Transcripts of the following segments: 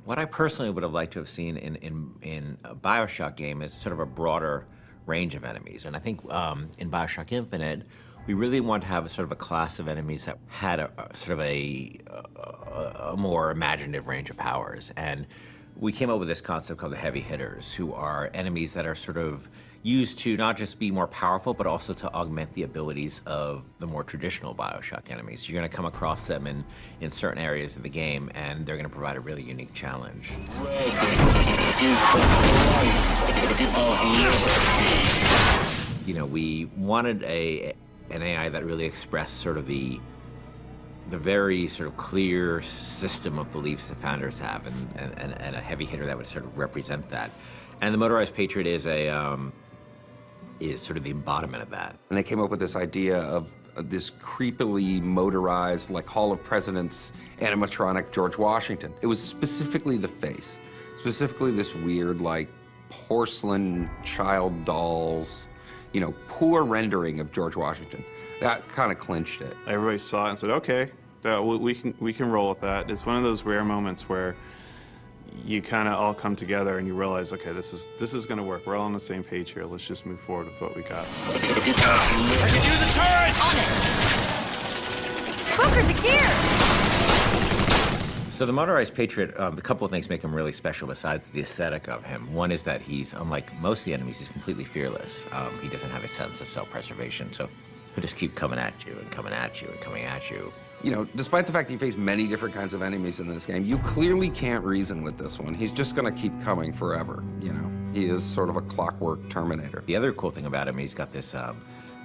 What I personally would have liked to have seen in a BioShock game is sort of a broader range of enemies. And I think in BioShock Infinite, we really want to have a sort of a class of enemies that had a sort of a more imaginative range of powers. And we came up with this concept called the heavy hitters, who are enemies that are sort of used to not just be more powerful, but also to augment the abilities of the more traditional BioShock enemies. You're gonna come across them in certain areas of the game, and they're gonna provide a really unique challenge. Red is the price of liberty. You know, we wanted an AI that really expressed sort of the very sort of clear system of beliefs the founders have, and a heavy hitter that would sort of represent that. And the Motorized Patriot is sort of the embodiment of that. And they came up with this idea of this creepily motorized, like Hall of Presidents animatronic George Washington. It was specifically the face, specifically this weird, like, porcelain child dolls, you know, poor rendering of George Washington. That kind of clinched it. Everybody saw it and said, okay, we can roll with that. It's one of those rare moments where you kind of all come together and you realize, okay, this is going to work. We're all on the same page here. Let's just move forward with what we got. I could use a turret! On it! Booker, the gear! So the Motorized Patriot, a couple of things make him really special besides the aesthetic of him. One is that he's, unlike most of the enemies, he's completely fearless. He doesn't have a sense of self-preservation, so he'll just keep coming at you and coming at you and coming at you. You know, despite the fact that you face many different kinds of enemies in this game, you clearly can't reason with this one. He's just gonna keep coming forever, you know? He is sort of a clockwork Terminator. The other cool thing about him, he's got this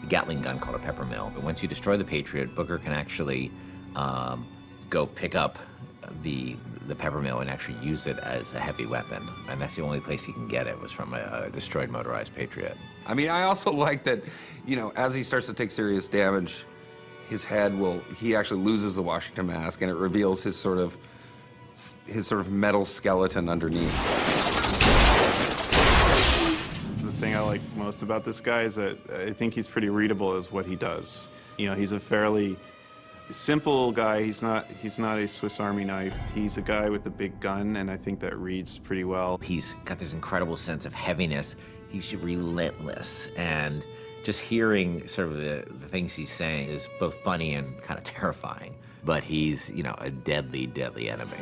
Gatling gun called a pepper mill. But once you destroy the Patriot, Booker can actually go pick up the pepper mill and actually use it as a heavy weapon. And that's the only place he can get it, was from a destroyed Motorized Patriot. I mean, I also like that, you know, as he starts to take serious damage, his head he actually loses the Washington mask, and it reveals his sort of metal skeleton underneath. The thing I like most about this guy is that I think he's pretty readable as what he does. You know, he's a fairly simple guy. He's not a Swiss Army knife. He's a guy with a big gun, and I think that reads pretty well. He's got this incredible sense of heaviness. He's relentless, and just hearing sort of the things he's saying is both funny and kind of terrifying. But he's, you know, a deadly, deadly enemy.